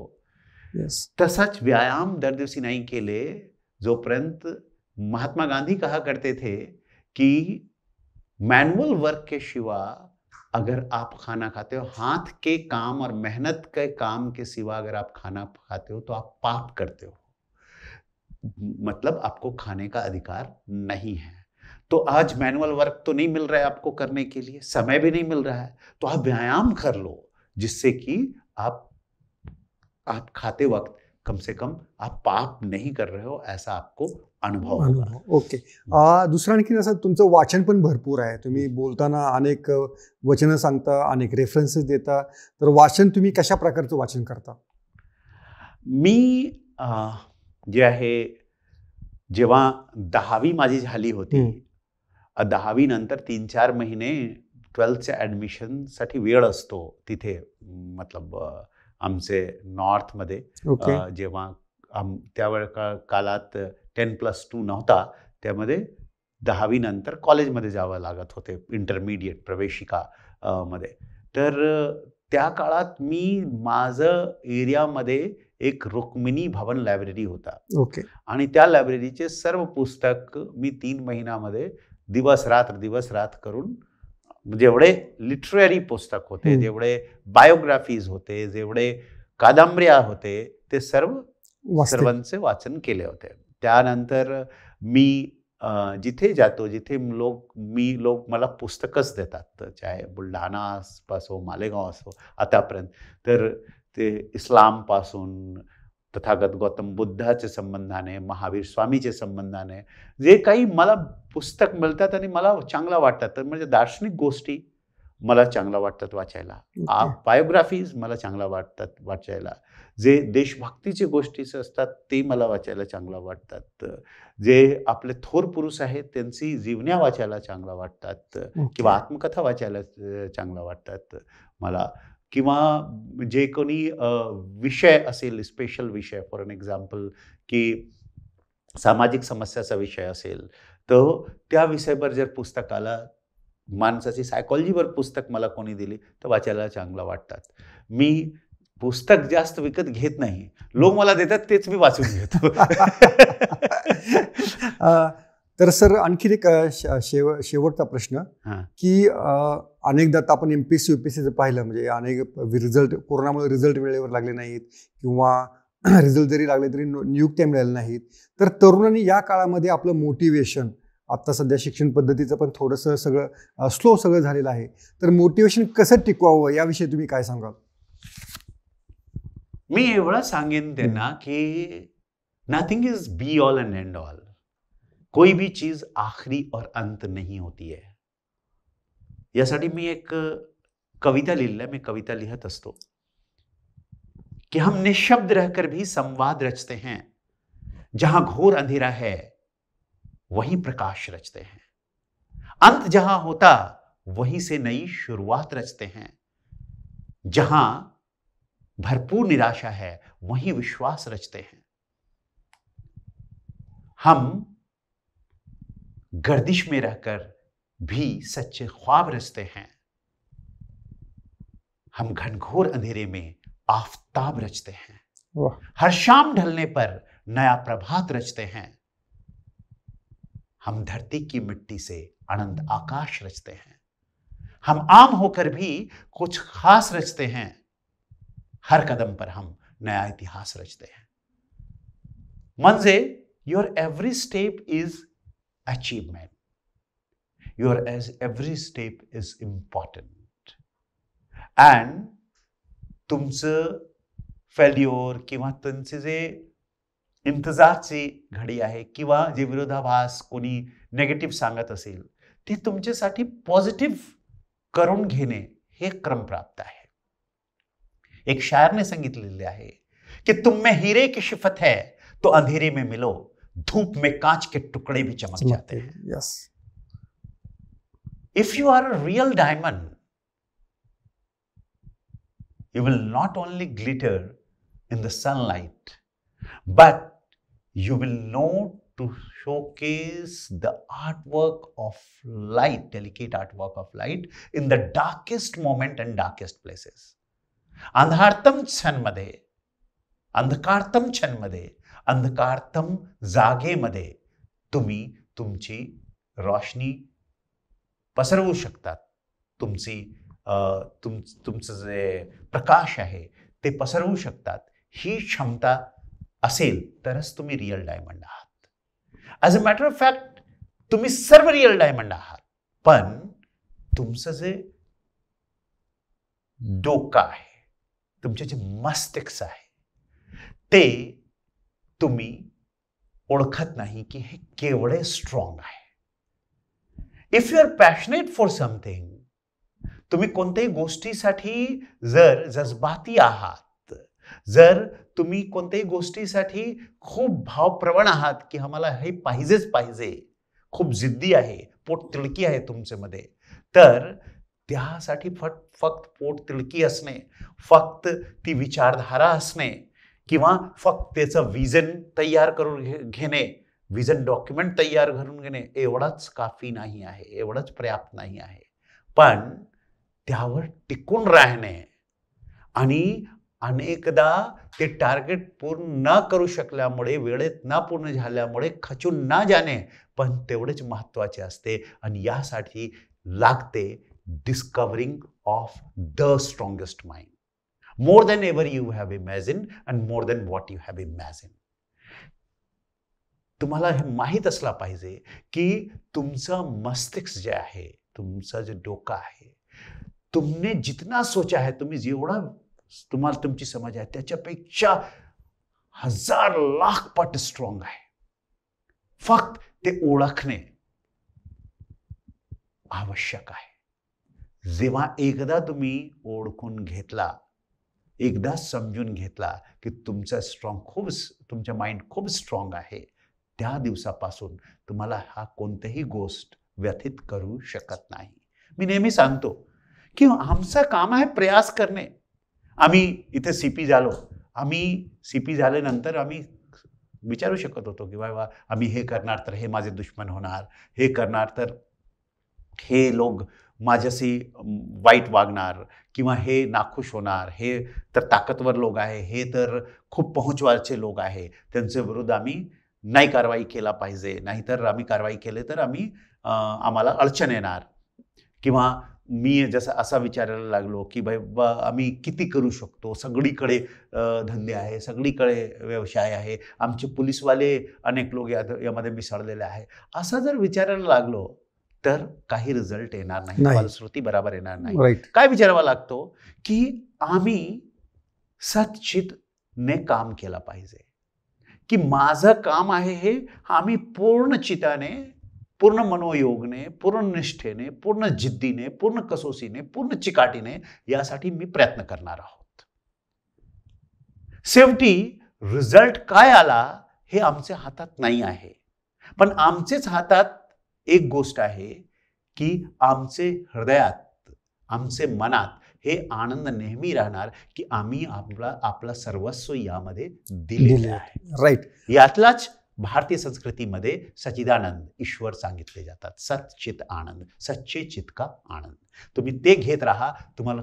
तसाच व्यायाम दर दिवशी नहीं केले जोपर्यंत महात्मा गांधी कहा करते थे कि मैनुअल वर्क के सिवा अगर आप खाना खाते हो, हाथ के काम और मेहनत के काम के सिवा अगर आप खाना खाते हो तो आप पाप करते हो, मतलब आपको खाने का अधिकार नहीं है. तो आज मैनुअल वर्क तो नहीं मिल रहा है आपको करने के लिए, समय भी नहीं मिल रहा है, तो आप व्यायाम कर लो जिससे कि आप खाते वक्त कम से कम आप पाप नहीं कर रहे हो ऐसा आपको अनुभव होगा. ओके. दुसरं आणखी असं तुमचं वाचन पण भरपूर आहे, तुम्ही बोलताना अनेक वचनं सांगता, अनेक रेफरन्सेस देता, तर वाचन तुम्ही कशा प्रकारचं वाचन करता? मी जे आहे जेव्हा 10वी माझी झाली होती, 10वी नंतर 3-4 महिने 12च्या ॲडमिशनसाठी वेळ असतो तिथे, मतलब आमचे नॉर्थमध्ये. जेव्हा त्यावेळ काळात 10+2 नव्हता, त्यामध्ये 10वी नंतर कॉलेजमध्ये जावं लागत होते, इंटरमिडिएट प्रवेशिका मध्ये. तर त्या काळात मी माझं एरियामध्ये एक रुक्मिणी भवन लायब्ररी होता. ओके. आणि त्या लायब्ररीचे सर्व पुस्तक मी 3 महिन्यामध्ये दिवस रात करून जेवढे लिटररी पुस्तक होते, जेवढे बायोग्राफीज होते, जेवढे कादंबऱ्या होते, ते सर्वांचे वाचन केले होते. त्यानंतर मी जिथे जातो, जिथे लोक मला पुस्तकच देतात, चाहे बुलढाणा असो, मालेगाव असो आतापर्यंत, तर ते इस्लामपासून तथागत गौतम बुद्धाचे संबंधाने, महावीर स्वामीचे संबंधाने जे काही मला पुस्तक मिळतात आणि मला चांगला वाटतात, तर म्हणजे दार्शनिक गोष्टी मला चांगला वाटतात वाचायला, बायोग्राफीज मला चांगला वाटतात वाचायला, जे देशभक्तीचे गोष्टी असतात ते मला वाचायला चांगला वाटतात, जे आपले थोर पुरुष आहेत त्यांची जीवन्या वाचायला चांगला वाटतात, किंवा आत्मकथा वाचायला चांगला वाटतात मला, किंवा जे कोणी विषय असेल, स्पेशल विषय, फॉर एन एक्झाम्पल की सामाजिक समस्याचा विषय असेल, तर त्या विषयावर जर पुस्तक आलं, माणसाची सायकॉलॉजीवर पुस्तक मला कोणी दिली तर वाचायला चांगला वाटतात. मी पुस्तक जास्त विकत घेत नाही, लोक मला देतात तेच मी वाचून घेतो. तर सर आणखी एक शेवटचा प्रश्न की अनेकदा आपण MPSC UPSC पाहिलं, म्हणजे अनेक रिझल्ट, कोरोनामुळे रिझल्ट वेळेवर लागले नाहीत, किंवा रिझल्ट जरी लागले तरी नियुक्त्या मिळाल्या नाहीत, तर तरुणांनी या काळामध्ये आपलं मोटिवेशन, आता सध्या शिक्षण पद्धतीचं पण थोडंसं सगळं स्लो सगळं झालेलं आहे, तर मोटिवेशन कसं टिकवावं याविषयी तुम्ही काय सांगाल? मी एवढं सांगेन त्यांना की nothing is be all end end all. कोई भी चीज आखिरी और अंत नहीं होती है. यासाठी मी एक कविता लिहिली, मी कविता लिखत असतो कि हम निशब्द रहकर भी संवाद रचते हैं, जहां घोर अंधेरा है वहीं प्रकाश रचते हैं, अंत जहां होता वहीं से नई शुरुआत रचते हैं, जहां भरपूर निराशा है वहीं विश्वास रचते हैं. हम गर्दिश में रहकर भी सच्चे ख्वाब रचते हैं, हम घनघोर अंधेरे में आफताब रचते हैं. वाह। हर शाम ढलने पर नया प्रभात रचते हैं। हम धरती की मिट्टी से अनंत आकाश रचते हैं। हम आम होकर भी कुछ खास रचते हैं। हर कदम पर हम नया इतिहास रचते हैं। म्हणजे your every step is achievement, your every step is important. And तुमचं फेल्युअर किंवा तुमचे जे इंतजारची घडी आहे किंवा जे विरोधाभास कोणी नेगेटिव्ह सांगत असेल ते तुमच्यासाठी पॉझिटिव्ह करून घेणे हे क्रमप्राप्त आहे. एक शायरने सांगितलेले आहे कि तुम में हीरे की शिफत है तो अंधेरे में मिलो, धूप में कांच के टुकड़े भी चमक जाते हैं. Yes. If you are a real diamond, you will not only glitter in the sunlight, but you will know to showcase the artwork of light, delicate artwork of light in the darkest moment and darkest places. अंधारतम क्षणमध्ये, अंधकारतम क्षणमध्ये, अंधकारतम जागेमध्ये तुम्ही तुमची रोशनी पसरवू शकतात. तुमचं जे प्रकाश आहे ते पसरवू शकतात. ही क्षमता असेल तरच तुम्ही रिअल डायमंड आहात. As a matter of fact तुम्ही सर्व रिअल डायमंड आहात, पण तुमचं जे डोकं आहे, तुमचे जे मस्तिष्क आहे ते तुम्ही ओळखत नाही की हे केवढे स्ट्रॉंग आहे. If you are passionate for something, तुम्ही कोणत्याही गोष्टीसाठी जर जज्बाती आहात, जर तुम्ही कोणत्याही गोष्टीसाठी खूप भावप्रवण आहात की आम्हाला हे पाहिजेच पाहिजे, खूप जिद्दी आहे, पोटतिडकी आहे तुमच्यामध्ये, तर त्यासाठी फक्त पोटतिडकी असणे, फक्त ती विचारधारा असणे किंवा फक्त त्याचं विजन तयार करून घेणे, विजन डॉक्युमेंट तयार करून घेणे एवढाच काफी नाही आहे, एवढंच पर्याप्त नाही आहे. पण त्यावर टिकून राहणे आणि अनेकदा ते टार्गेट पूर्ण न करू शकल्यामुळे, वेळेत न पूर्ण झाल्यामुळे खचून न जाणे पण तेवढेच महत्त्वाचे असते. आणि यासाठी लागते discovering of the strongest mind, more than ever you have imagine and more than what you have imagine. तुम्हाला हे माहीत असला पाहिजे की तुमचं मस्तिष्क जे आहे, तुमचं जे डोकं आहे, तुमने जितना सोचा है, तुम्ही जेवढा तुम्हाला तुमची समज आहे त्याच्यापेक्षा 1000 लाख पट स्ट्रॉंग आहे. फक्त ते ओळखणे आवश्यक आहे. जेव्हा एकदा तुम्ही ओळखून घेतला, एकदा समजून घेतला की तुमचा माइंड खूप स्ट्रॉंग आहे, त्या दिवसापासून तुम्हाला हा कोणतीही गोष्ट व्यथित करू शकत नाही. मी नेहमी सांगतो की आमचं काम आहे प्रयास करणे. आम्ही इथे सीपी झालो, आम्ही सीपी झाल्यानंतर आम्ही विचारू शकत होतो की बाबा आम्ही हे करणार तर हे माझे दुश्मन होणार, हे करणार तर हे लोक माझ्याशी वाईट वागणार किंवा हे नाखुश होणार, हे तर ताकदवर लोक आहे, हे तर खूप पहुंचवाचे लोक आहे, त्यांच्या विरुद्ध आम्ही नाही कारवाई केला पाहिजे, नाहीतर आम्ही कारवाई केले तर आम्हाला अडचण येणार. किंवा मी जसं असा विचारायला लागलो की बाबा आम्ही किती करू शकतो, सगळीकडे धंदे आहे, सगळीकडे व्यवसाय आहे, आमचे पोलीसवाले अनेक लोक यामध्ये मिसळलेले आहे, असा जर विचारायला लागलो तर काही रिझल्ट येणार नाही, फलश्रुती बरोबर येणार नाही. काय विचारावा लागतो की आम्ही सच्चितने काम केला पाहिजे, की माझं काम आहे हे आम्ही पूर्ण चिताने, पूर्ण मनोयोगने, पूर्ण निष्ठेने, पूर्ण जिद्दीने, पूर्ण कसोसीने, पूर्ण चिकाटीने यासाठी मी प्रयत्न करणार आहोत. शेवटी रिझल्ट काय आला हे आमच्या हातात नाही आहे, पण आमचेच हातात एक गोष्ट आहे की आमचे हृदयात, आमचे मनात हे आनंद नेहमी राहणार की आम्ही आपला सर्वस्व यामध्ये दिलेले आहे. राईट. यातलाच भारतीय संस्कृतीमध्ये सच्चिदानंद ईश्वर सांगितले जातात. सच्चित आनंद, सच्चे चित का आनंद. तुम्ही ते घेत राहा, तुम्हाला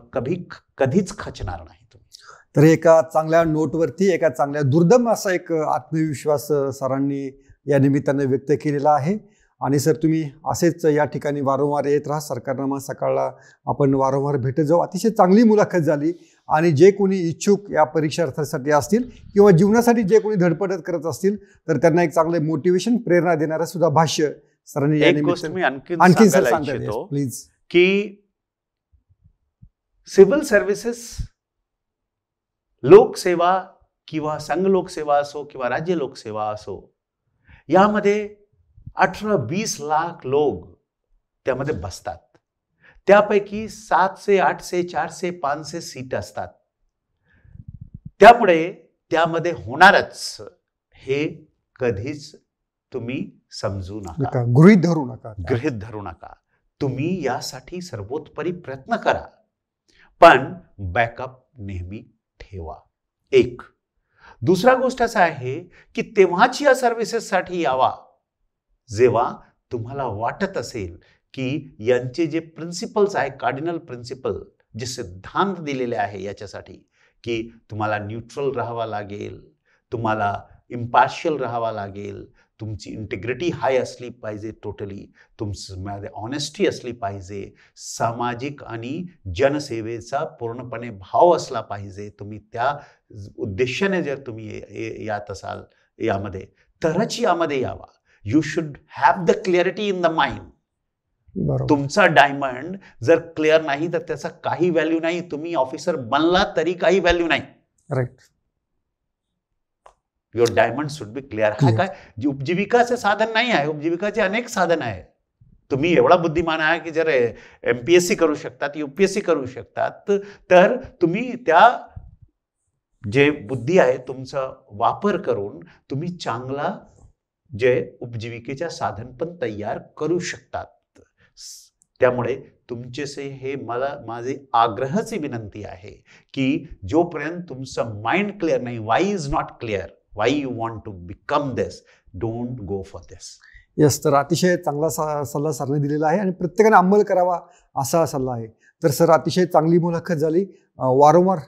कधीच खचणार नाही तुम्ही. तर एका चांगल्या नोटवरती एका चांगल्या दुर्दम असा एक आत्मविश्वास सरांनी या निमित्तानं व्यक्त केलेला आहे. आणि सर तुम्ही असेच या ठिकाणी वारंवार येत राहा. सरकारनामा सकाळला आपण वारंवार भेटत जाऊ. अतिशय चांगली मुलाखत झाली. आणि जे कोणी इच्छुक या परीक्षार्थीसाठी असतील किंवा जीवनासाठी जे कोणी धडपडत करत असतील तर त्यांना एक चांगले मोटिवेशन प्रेरणा देणारं सुद्धा भाष्य सरांनी एक गोष्ट मी आणखी सांगायला प्लीज की सिव्हिल सर्व्हिसेस लोकसेवा किंवा संघ लोकसेवा असो किंवा राज्य लोकसेवा असो यामध्ये 18-20 लाख लोक त्यामध्ये बसतात. त्यापैकी 700, 800, 400, 500 सीट असतात. त्यामुळे त्यामध्ये होणारच हे कधीच तुम्ही समजू नका, गृहीत धरू नका. तुम्ही यासाठी सर्वोत्तरी प्रयत्न करा, पण बॅकअप नेहमी ठेवा. एक दुसरा गोष्ट असा आहे की तेव्हाच या सर्व्हिसेससाठी यावा जेव्हा तुम्हाला वाटत असेल की यांचे जे प्रिन्सिपल्स आहे, कार्डिनल प्रिन्सिपल, जे सिद्धांत दिलेले आहे याच्यासाठी की तुम्हाला न्यूट्रल राहावा लागेल, तुम्हाला इम्पार्शियल राहावा लागेल, तुमची इंटिग्रिटी हाय असली पाहिजे, टोटली तुमच्यामध्ये ऑनेस्टी असली पाहिजे, सामाजिक आणि जनसेवेचा पूर्णपणे भाव असला पाहिजे. तुम्ही त्या उद्देशाने जर तुम्ही यात असाल यामध्ये तरच यामध्ये यावा. You should have the clarity in the mind. तुमचा डायमंड जर क्लिअर नाही तर त्याचा काही व्हॅल्यू नाही. तुम्ही ऑफिसर बनला तरी काही व्हॅल्यू नाही. Right. Your diamond should be clear. हा काय उपजीविकाचे साधन नाही आहे. उपजीविकाचे अनेक साधन आहे. तुम्ही एवढा बुद्धिमान आहे की जर MPSC करू शकतात, UPSC करू शकतात, तर तुम्ही त्या जे बुद्धी आहे तुमचा वापर करून तुम्ही चांगला जे उपजीविकेच्या साधन पण तयार करू शकतात. त्यामुळे तुमचेसे हे माझे आग्रहाची विनंती आहे की जोपर्यंत तुमचं माइंड क्लिअर नाही, why is not clear, why you want to become this, don't go for this. Yes, तर अतिशय चांगला सल्ला सरने दिलेला आहे आणि प्रत्येकाने अंमल करावा असा सल्ला आहे. तर सर अतिशय चांगली मुलाखत झाली. वारंवार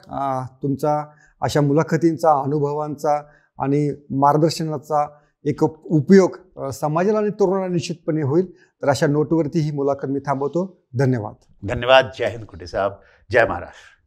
तुमचा अशा मुलाखतींचा, अनुभवांचा आणि मार्गदर्शनाचा एक उपयोग समाजाला आणि तरुणांना निश्चितपणे होईल. तर अशा नोटवरती ही मुलाखत मी थांबवतो. धन्यवाद. धन्यवाद. जय हिंद कुटे साहेब. जय महाराष्ट्र.